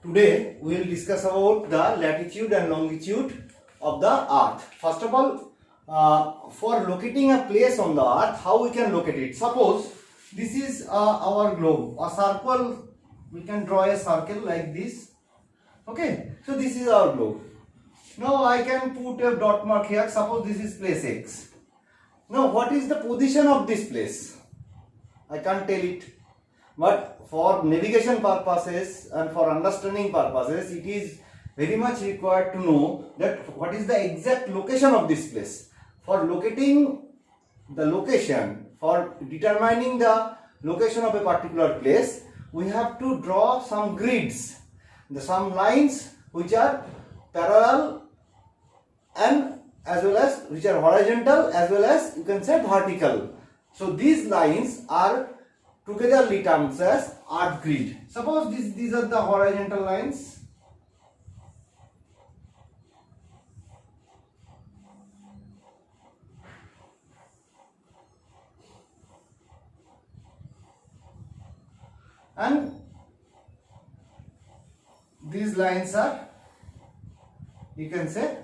Today we will discuss about the latitude and longitude of the earth. First of all, for locating a place on the earth, how we can locate it? Suppose this is our globe, a circle. We can draw a circle like this. Okay, so this is our globe. Now I can put a dot mark here. Suppose this is place X. Now what is the position of this place? I can't tell it. But for navigation purposes and for understanding purposes, it is very much required to know that what is the exact location of this place. For locating the location, for determining the location of a particular place, we have to draw some grids, some lines which are parallel and as well as which are horizontal as well as you can say vertical. So these lines are togetherly termed as earth grid. Suppose these are the horizontal lines. And these lines are, you can say,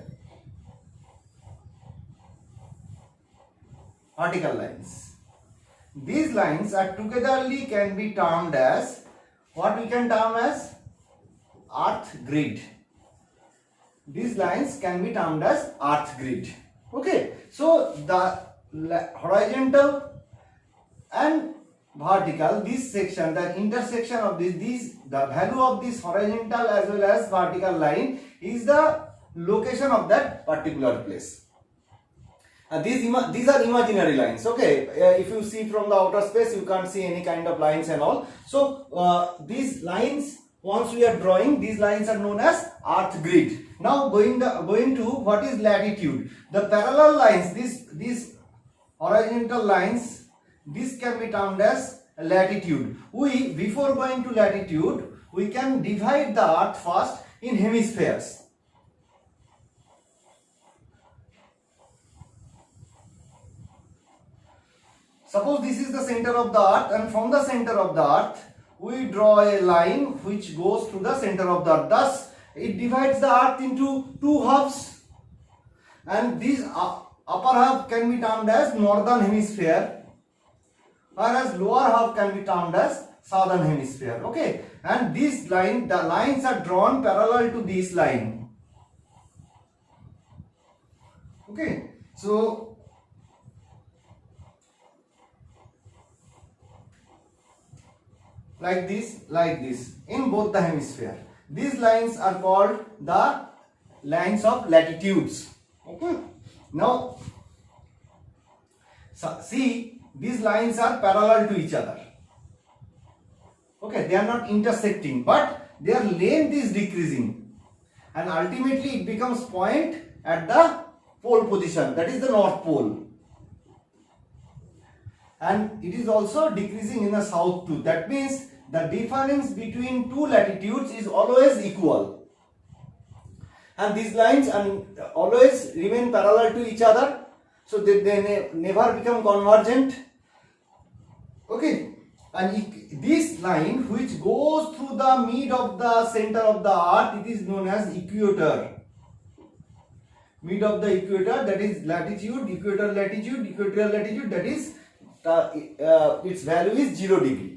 vertical lines. These lines are togetherly can be termed as what we can term as earth grid. These lines can be termed as earth grid. Okay, so the horizontal and vertical, this section, the intersection of the value of this horizontal as well as vertical line is the location of that particular place. These are imaginary lines. Okay, if you see from the outer space, you can't see any kind of lines and all. So these lines, once we are drawing, these lines are known as earth grid. Now going to what is latitude. The parallel lines, these horizontal lines, this can be termed as latitude. Before going to latitude, we can divide the earth first in hemispheres. Suppose this is the center of the earth, and from the center of the earth we draw a line which goes to the center of the earth. Thus it divides the earth into two halves, and this upper half can be termed as northern hemisphere, whereas lower half can be termed as southern hemisphere. Okay, and this line, the lines are drawn parallel to this line. Okay, so like this in both the hemisphere. These lines are called the lines of latitudes. Okay, now see, these lines are parallel to each other. Okay, they are not intersecting, but their length is decreasing, and ultimately it becomes point at the pole position, that is the North Pole, and it is also decreasing in the south too. That means the difference between two latitudes is always equal, and these lines always remain parallel to each other, so they never become convergent. Okay, and this line which goes through the mid of the center of the earth, it is known as equator. Mid of the equator, that is latitude, equatorial latitude, that is its value is 0 degree.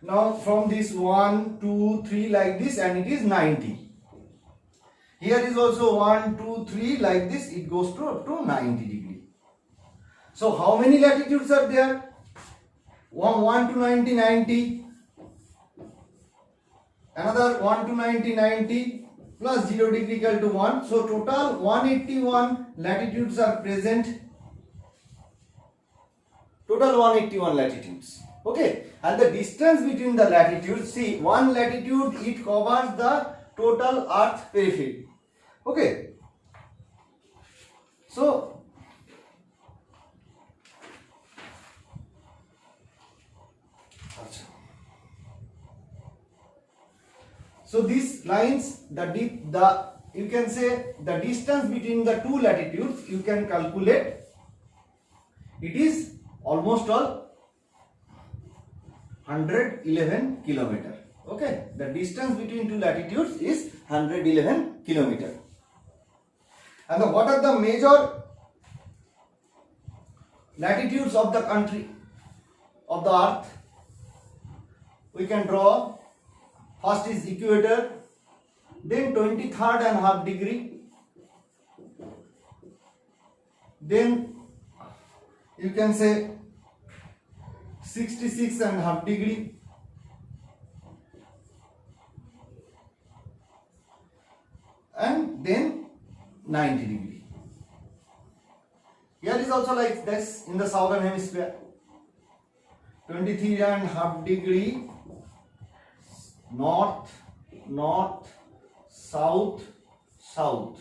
Now from this 1, 2, 3 like this, and it is 90. Here is also 1, 2, 3 like this, it goes to up to 90 degree. So how many latitudes are there? 1 to 90, 90. Another 1 to 90, 90 plus 0 degree equal to 1. So total 181 latitudes are present. Total 181 latitudes. Okay, and the distance between the latitudes, see, one latitude it covers the total earth periphery. Okay, so these lines, you can say the distance between the two latitudes, you can calculate. It is almost all 111 kilometer. Okay, the distance between two latitudes is 111 kilometer. And what are the major latitudes of the country of the earth? We can draw. First is equator, then 23rd and half degree, then you can say 66 and half degree, and then 90 degree. Here is also like this in the southern hemisphere, 23 and half degree, north, north, south, south.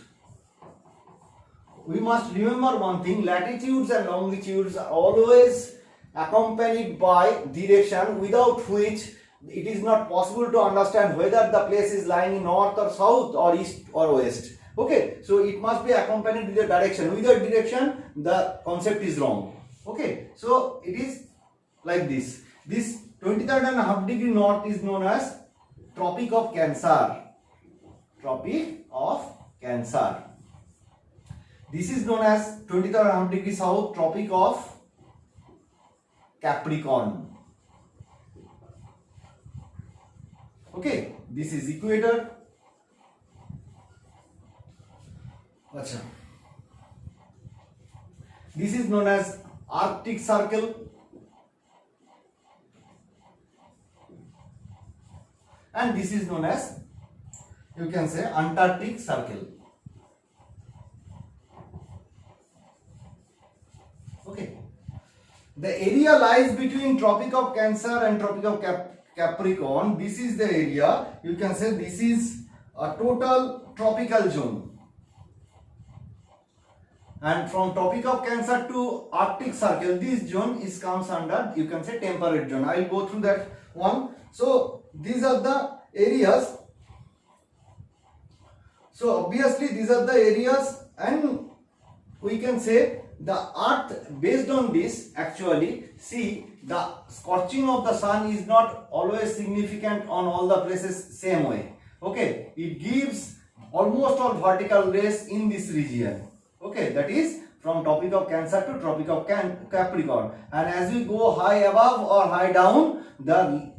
We must remember one thing, latitudes and longitudes are always accompanied by direction, without which it is not possible to understand whether the place is lying in north or south or east or west. Okay, so it must be accompanied with the direction. Without direction, the concept is wrong. Okay, so it is like this. This 23rd and half degree north is known as Tropic of Cancer. Tropic of Cancer. This is known as 23rd and half degree south, Tropic of Capricorn. Okay, this is equator. Achha. This is known as Arctic Circle. And this is known as, you can say, Antarctic Circle. Okay. The area lies between Tropic of Cancer and Tropic of Capricorn. This is the area. You can say this is a total tropical zone. And from Tropic of Cancer to Arctic Circle, this zone comes under, you can say, temperate zone. I will go through that one. So these are the areas. So obviously these are the areas, and we can say the earth, based on this, actually see the scorching of the sun is not always significant on all the places same way. Okay, it gives almost all vertical rays in this region. Okay, that is from Tropic of Cancer to Tropic of Capricorn, and as we go high above or high down, the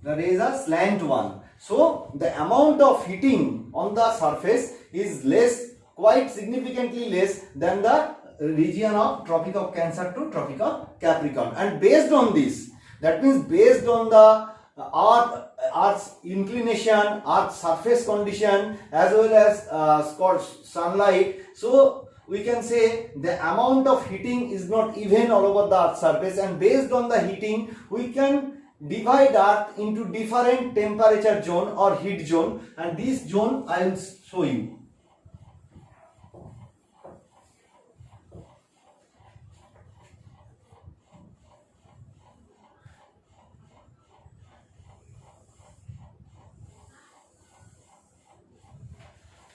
rays are slant one. So the amount of heating on the surface is less, quite significantly less than the region of Tropic of Cancer to Tropic of Capricorn. And based on this, that means based on the Earth's inclination, Earth's surface condition, as well as sunlight, so we can say the amount of heating is not even all over the Earth's surface, and based on the heating we can divide Earth into different temperature zone or heat zone, and this zone I will show you.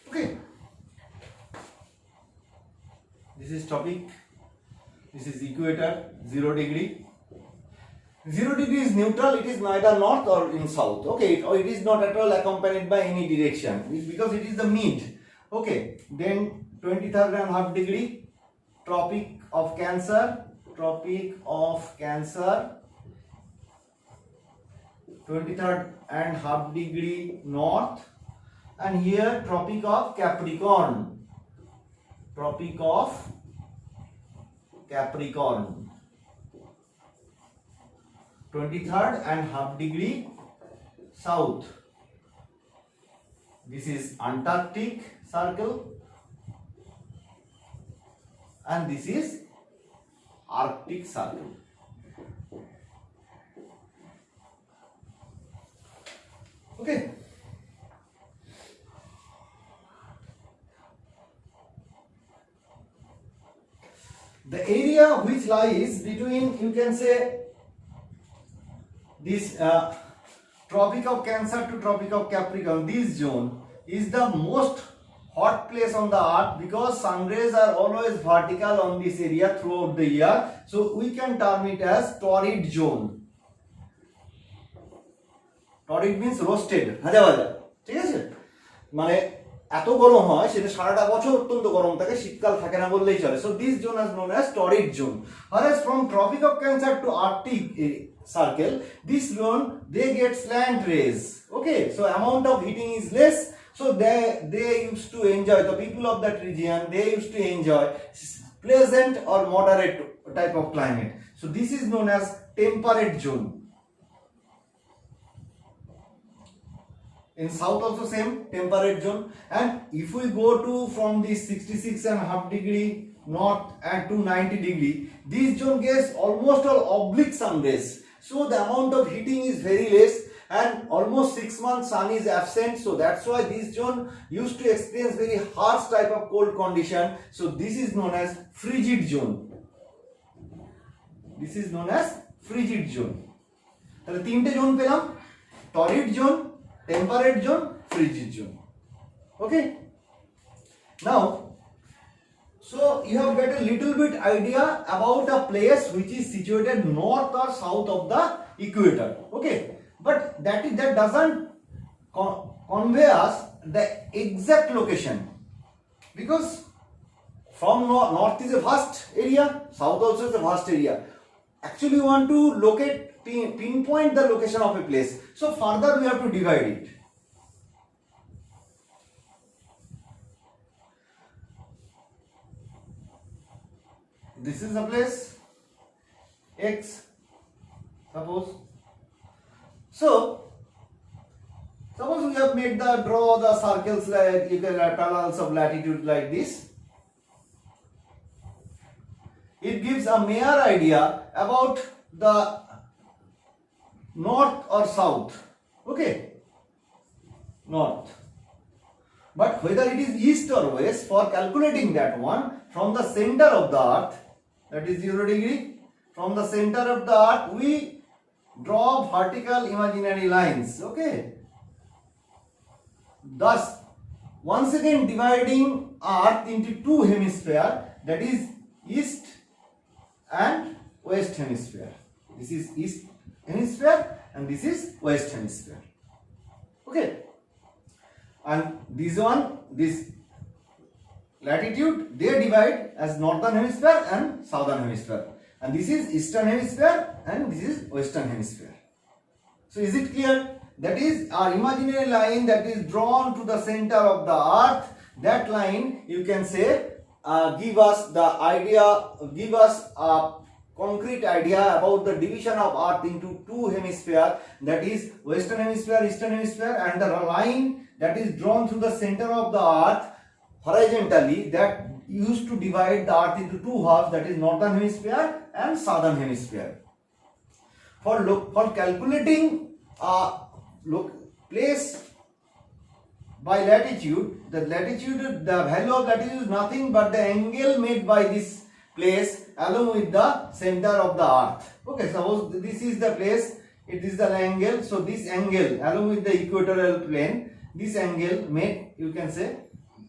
Okay, this is tropic, this is equator, 0 degree. 0 degree is neutral, it is neither north or in south. Okay, it is not at all accompanied by any direction because it is the mid. Okay, then 23rd and half degree, Tropic of Cancer, Tropic of Cancer, 23rd and half degree north, and here Tropic of Capricorn, Tropic of Capricorn, 23rd and half degree south. This is Antarctic Circle, and this is Arctic Circle. Okay. The area which lies between, you can say, this Tropic of Cancer to Tropic of Capricorn, this zone is the most hot place on the earth because sun rays are always vertical on this area throughout the year. So we can term it as torrid zone. Torrid means roasted, ভাজা ভাজা, ঠিক আছে? মানে এত গরম হয় সেটা সারাটা বছর অত্যন্ত গরম থাকে, শীতকাল থাকে না বললেই চলে। So this zone is known as torrid zone. Whereas from Tropic of Cancer to Arctic circle, this zone they get slant rays. Okay, so amount of heating is less. So they used to enjoy, the people of that region, they used to enjoy pleasant or moderate type of climate. So this is known as temperate zone. In south also same, temperate zone. And if we go to from this 66.5 degree north and to 90 degree, this zone gets almost all oblique sun rays. So the amount of heating is very less and almost 6 months sun is absent. So that's why this zone used to experience very harsh type of cold condition. So this is known as frigid zone. This is known as frigid zone. তাহলে তিনটে zone পেলাম, টরিড zone, temperate zone, frigid zone. Okay, now so you have got a little bit idea about a place which is situated north or south of the equator. Okay, but that doesn't convey us the exact location, because from north is a vast area, south also is a vast area. Actually we want to locate, pinpoint the location of a place. So further we have to divide it. This is the place X, suppose. So suppose we have made draw the circles like equilaterals of latitude like this. It gives a mere idea about the north or south. Okay, north. But whether it is east or west, for calculating that one, from the center of the earth, that is 0 degree, from the center of the earth we draw vertical imaginary lines. Okay, thus once again dividing earth into two hemispheres, that is east and west hemisphere. This is east hemisphere and this is west hemisphere. Okay, and this latitude they divide as northern hemisphere and southern hemisphere, and this is eastern hemisphere and this is western hemisphere. So is it clear? That is our imaginary line that is drawn to the center of the earth. That line you can say give us the idea, give us a concrete idea about the division of earth into two hemispheres, that is western hemisphere, eastern hemisphere, and the line that is drawn through the center of the earth horizontally that used to divide the earth into two halves, that is northern hemisphere and southern hemisphere. For calculating place by latitude, the value of latitude is nothing but the angle made by this place along with the center of the earth. Okay, suppose this is the place, it is the angle. So this angle along with the equatorial plane, this angle made, you can say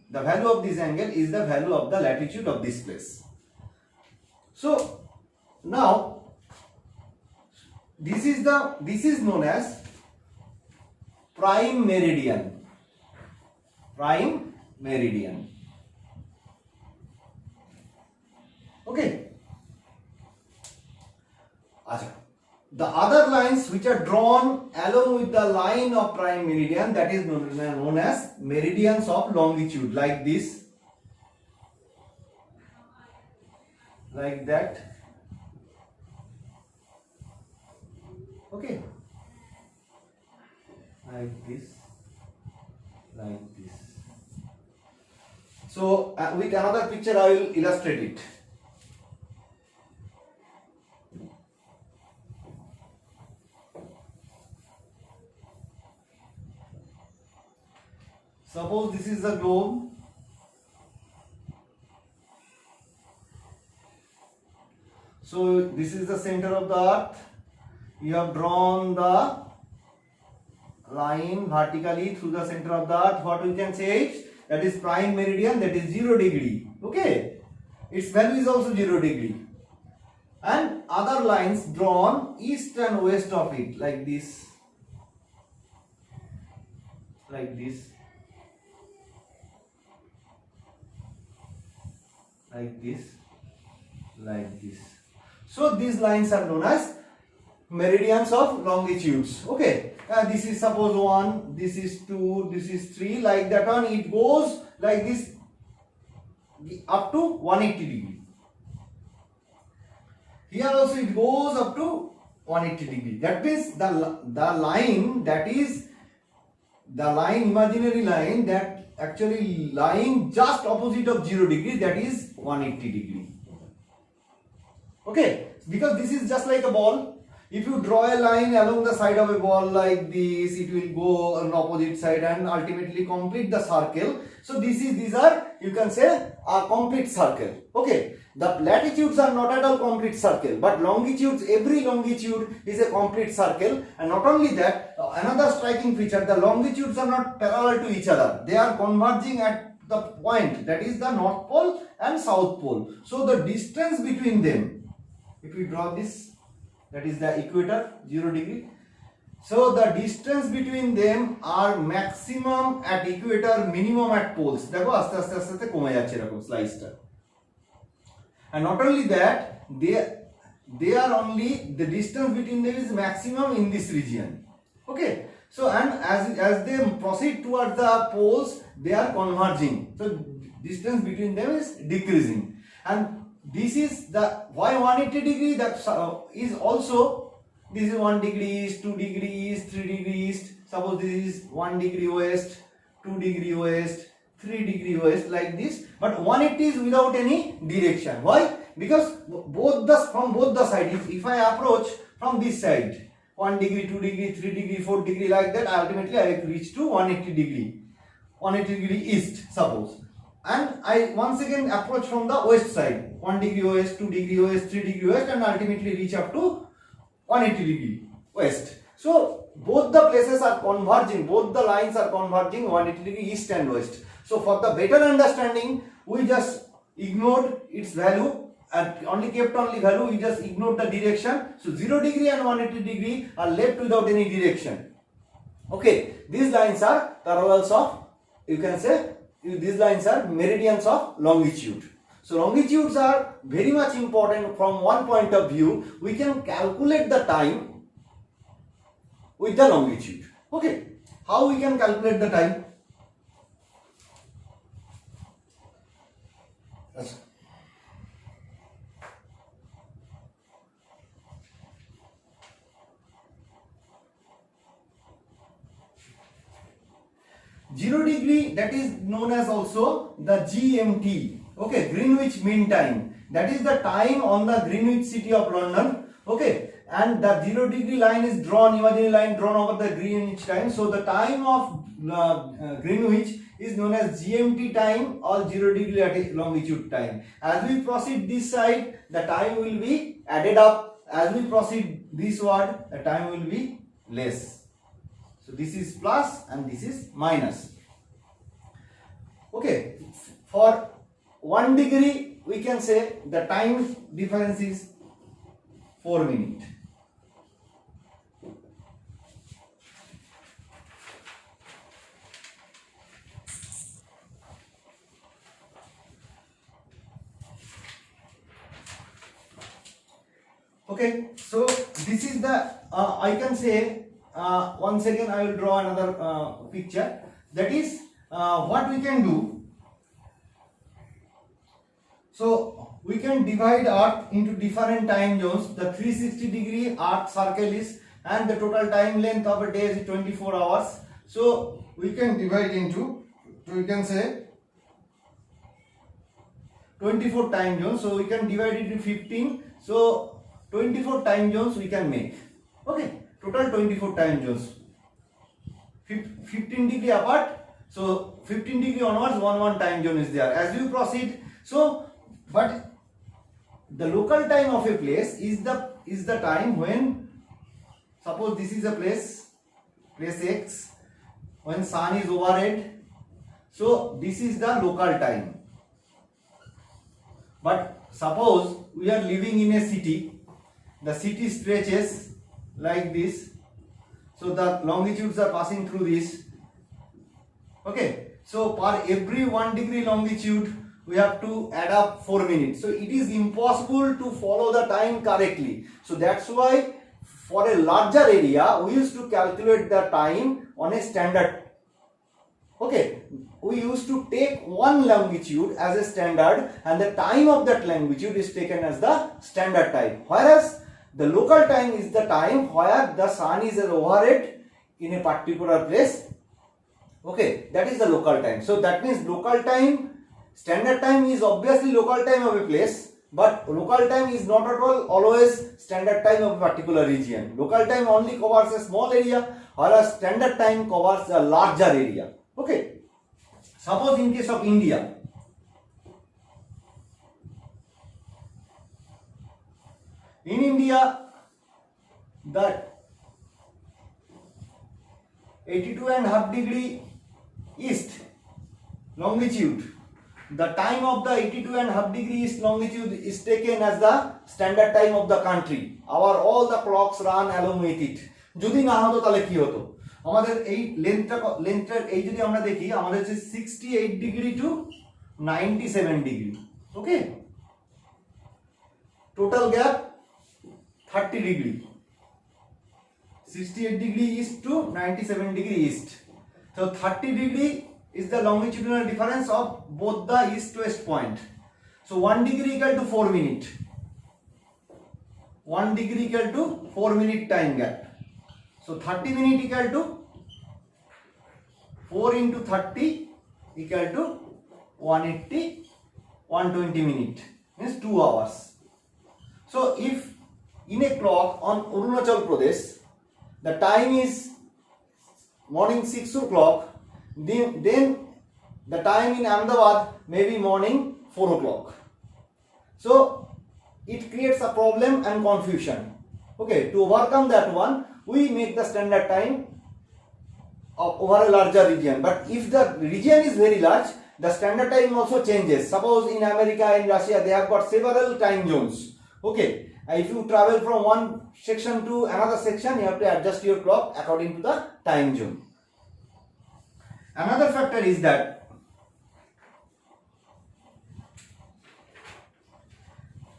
the value of this angle is the value of the latitude of this place. So now this is known as prime meridian. Prime meridian. Okay. The other lines which are drawn along with the line of prime meridian, that is known as meridians of longitude, like this, like that. Okay, like this, like this. So with another picture I will illustrate it. Suppose this is the globe. So this is the center of the earth. You have drawn the line vertically through the center of the earth. What we can say is that is prime meridian, that is 0 degree. Okay, its value is also 0 degree. And other lines drawn east and west of it, like this. like this, like this, like this. So these lines are known as meridians of longitudes. Okay, this is suppose 1, this is 2, this is 3, like that one. It goes like this up to 180 degree. Here also it goes up to 180 degree. That means the line, that is the line, imaginary line that actually lying just opposite of 0 degree, that is 180 degree. Okay, because this is just like a ball. If you draw a line along the side of a ball like this, it will go on opposite side and ultimately complete the circle. So these are, you can say, a complete circle. Okay, the latitudes are not at all complete circle, but longitudes, every longitude is a complete circle. And not only that, another striking feature, the longitudes are not parallel to each other. They are converging at the point, that is the North Pole and South Pole. So the distance between them, if we draw this, that is the equator, 0 degree. So the distance between them are maximum at equator, minimum at poles. দেখো আস্তে আস্তে আস্তে আস্তে কমে যাচ্ছে এরকম স্লাইসটা। And not only that, they are only, the distance between them is maximum in this region. Okay, so and as they proceed towards the poles, they are converging. So distance between them is decreasing. And this is the why 180 degree, that is also, this is 1 degree east, 2 degree east, 3 degree east. Suppose this is 1 degree west, 2 degree west, 3 degree west, like this. But 180 is without any direction. Why? Because from both the sides, if I approach from this side, 1 degree, 2 degree, 3 degree, 4 degree, like that, ultimately I reach to 180 degree, 180 degree east, suppose. And I once again approach from the west side, 1 degree west, 2 degree west, 3 degree west, and ultimately reach up to 180 degree west. So both the places are converging, both the lines are converging 180 degree east and west. So for the better understanding, we just ignored its value and only kept only value, we just ignored the direction. So 0 degree and 180 degree are left without any direction. Okay, these lines are parallels of, you can say, these lines are meridians of longitude. So longitudes are very much important from one point of view. We can calculate the time with the longitude. Okay, how we can calculate the time? Zero degree, that is known as also the GMT. Okay, Greenwich Mean Time. That is the time on the Greenwich City of London. Okay, and the 0 degree line is drawn, imaginary line drawn over the Greenwich time. So the time of Greenwich is known as GMT time or 0 degree longitude time. As we proceed this side, the time will be added up. As we proceed this-ward, the time will be less. So this is plus and this is minus. Okay, for 1 degree we can say the time difference is 4 minutes. Okay, so this is the I can say once again I will draw another picture. That is what we can do. So we can divide Earth into different time zones. The 360 degree Earth circle is, and the total time length of a day is 24 hours. So we can divide into, we can say 24 time zones. So we can divide it into 15. So 24 time zones we can make. Okay, total 24 time zones. 15 degree apart. So 15 degree onwards, one time zone is there. As you proceed, so but the local time of a place is the time when, suppose this is a place X, when sun is overhead. So this is the local time. But suppose we are living in a city, the city stretches like this, so the longitudes are passing through this. Okay, so per every 1 degree longitude we have to add up 4 minutes. So it is impossible to follow the time correctly. So that's why for a larger area we used to calculate the time on a standard. Okay, we used to take one longitude as a standard and the time of that longitude is taken as the standard time. Whereas the local time is the time where the sun is overhead in a particular place. Okay, that is the local time. So that means local time, standard time is obviously local time of a place, but local time is not at all always standard time of a particular region. Local time only covers a small area, whereas standard time covers a larger area. Okay, suppose in case of India, in India, the 82.5 degree east longitude, the time of the 82.5 degree east longitude is taken as the standard time of the country. Our all the clocks run along with it. যদি না হতো তাহলে কি হতো, আমাদের এই লেন্থটা এই যদি আমরা দেখি আমাদের হচ্ছে 68 degree to 97 degree. Okay, total gap 30 degree, 68 degree east to 97 degree east. So 30 degree is the longitudinal difference of both the east west point. So 1 degree equal to 4 minutes. 1 degree equal to 4 minute time gap. So 30 minute equal to 4 into 30 equal to 180, 120 minute, means 2 hours. So if in a clock on Arunachal Pradesh the time is morning 6 o'clock, then the time in Ahmedabad may be morning 4 o'clock. So it creates a problem and confusion. Okay, to overcome that one, we make the standard time over a larger region. But if the region is very large, the standard time also changes. Suppose in America and Russia they have got several time zones. Okay, if you travel from one section to another section, you have to adjust your clock according to the time zone. Another factor is that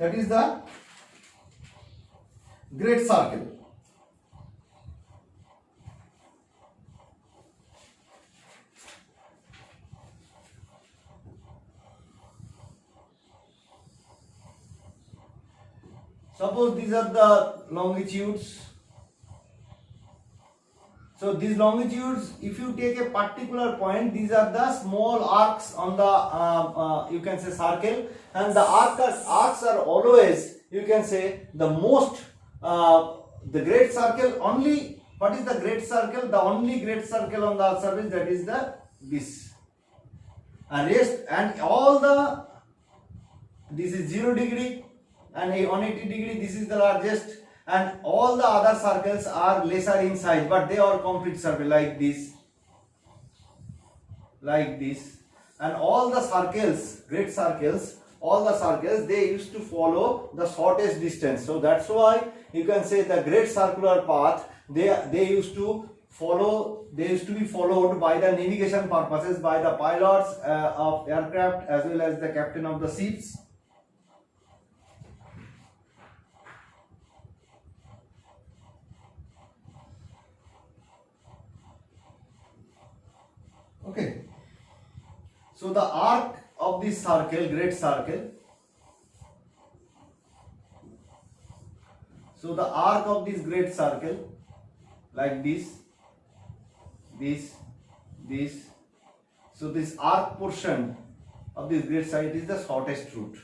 is the great circle. Suppose these are the longitudes. So these longitudes, if you take a particular point, these are the small arcs on the you can say circle, and the arcs are always, you can say, the most the great circle only. What is the great circle? The only great circle on the surface, that is the this, and rest and all the, this is 0 degree and 180 degree, this is the largest, and all the other circles are lesser in size, but they are complete circle like this, and all the circles, great circles, all the circles, they used to follow the shortest distance. So that's why you can say the great circular path, they used to be followed by the navigation purposes, by the pilots of aircraft as well as the captain of the ships. Okay, so the arc of this circle, great circle, so the arc of this great circle, like this, so this arc portion of this great circle is the shortest route.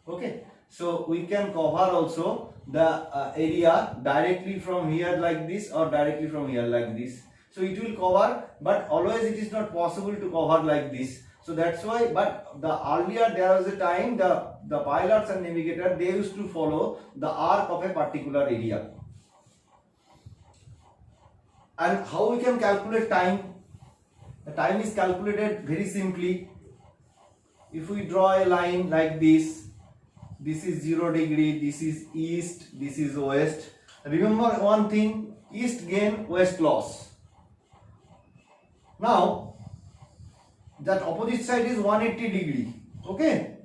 Okay, so we can cover also the area directly from here like this, or directly from here like this. So it will cover, but always it is not possible to cover like this. So that's why, but the earlier there was a time the pilots and navigator, they used to follow the arc of a particular area. And how we can calculate time? The time is calculated very simply. If we draw a line like this is 0 degree, this is east, this is west. Remember one thing, east gain, west loss. Now that opposite side is 180 degree. Okay,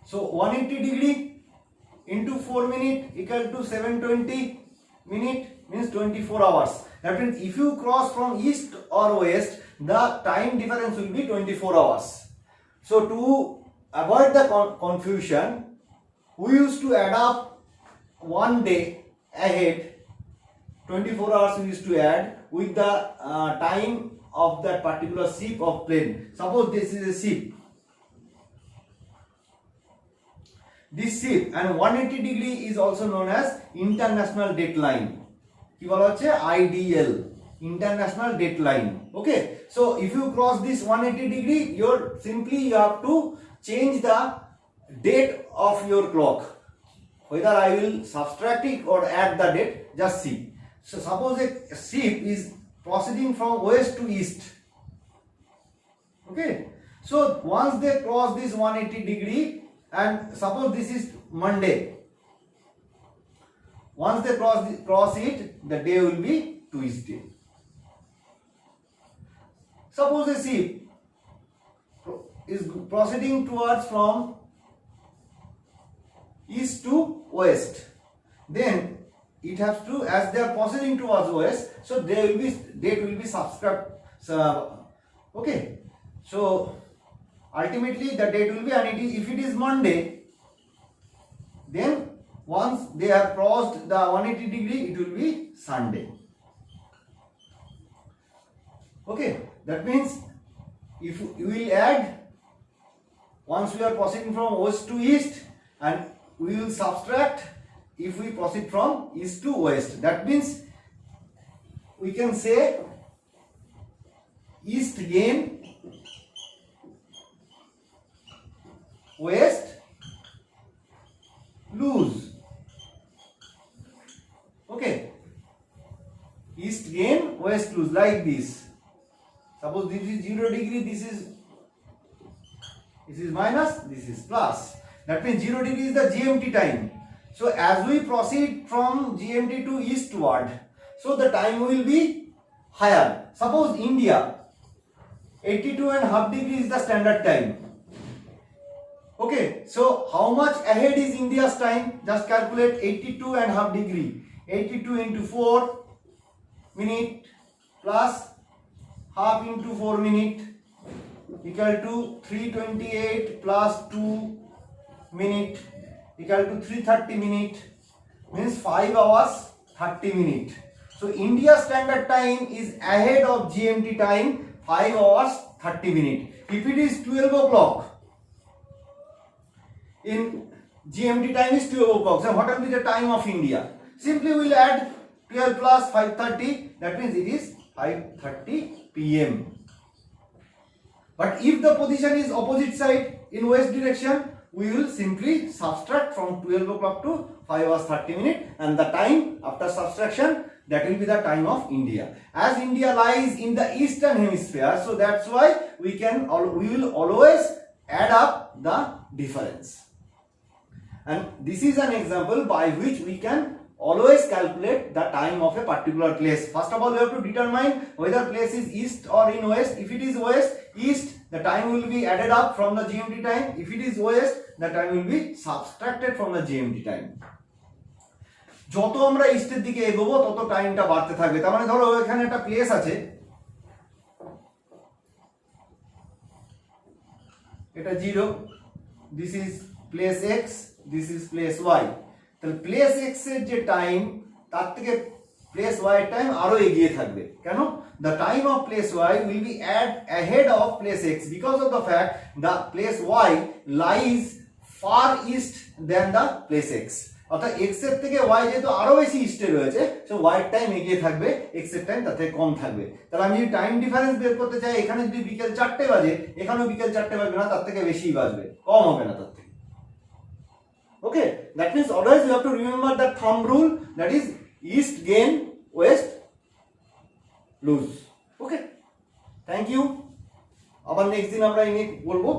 so 180 degree into 4 minutes equal to 720 minute, means 24 hours. That means if you cross from east or west, the time difference will be 24 hours. So to avoid the confusion, we used to add up 1 day ahead, 24 hours we used to add with the time of that particular ship of plane. Suppose this is a ship, this ship, and 180 degree is also known as international date line. কি বলা হচ্ছে IDL, international date line. Okay, so if you cross this 180 degree, you have to change the date of your clock. Whether I will subtract it or add the date, just see. So suppose a ship is proceeding from west to east. Okay, so once they cross this 180 degree, and suppose this is Monday, once they cross it, the day will be Tuesday. Suppose a ship is proceeding towards from east to west, then it has to, as they are proceeding towards west, so date will be subscribed. Okay, so ultimately the date will be, and if it is Monday, then once they have crossed the 180 degree, it will be Sunday. Okay, that means if we will add, once we are proceeding from west to east, and we will subtract if we proceed from east to west. That means we can say east gain, west lose. Okay, east gain, west lose, like this. Suppose this is 0 degree, this is minus, this is plus. That means 0 degree is the GMT time. So as we proceed from GMT to eastward, so the time will be higher. Suppose India, 82.5 degree is the standard time. Okay, so how much ahead is India's time? Just calculate 82.5 degree. 82 into 4 minute plus half into 4 minute equal to 328 plus 2 minute equal to 330 minute, means 5 hours 30 minute. So India's standard time is ahead of GMT time 5 hours 30 minute. If it is 12 o'clock, in GMT time is 12 o'clock, so what will be the time of India? Simply we will add 12 plus 5:30, that means it is 5:30 PM. But if the position is opposite side in west direction, we will simply subtract from 12 o'clock to 5 hours 30 minutes, and the time after subtraction, that will be the time of India. As India lies in the eastern hemisphere, so that's why we will always add up the difference. And this is an example by which we can always calculate the time of a particular place. First of all, we have to determine whether place is east or in west. If it is west, east, the time will be added up from the GMT time. If it is west, the time will be subtracted from the GMT time. যত আমরা ইস্টের দিকে এগোবো তত টাইমটা বাড়তে থাকবে। তার মানে ধরো এখানে একটা প্লেস আছে, এটা 0, this is place x, this is place y। তাহলে প্লেস x এর যে টাইম তার থেকে প্লেস y এর টাইম আরো এগিয়ে থাকবে। কেন? The time of place y will be ahead of place x because of the fact the place y lies far east than the place x. অর্থাৎ x এর থেকে y যেহেতু আরো বেশি ইস্টে রয়েছে, সো y এর টাইম এগিয়ে থাকবে, x এর টাইম তার থেকে কম থাকবে। তাহলে আমি যদি টাইম ডিফারেন্স বের করতে চাই, এখানে যদি বিকেল 4টে বাজে, এখানেও বিকেল 4টে বাজবে না, তার থেকে বেশি বাজবে, কম হবে না তার থেকে। Okay, that means always you have to remember that thumb rule, that is east gain, west lose. Okay, thank you. আবার নেক্সট দিন আমরা এই নিয়ে বলবো।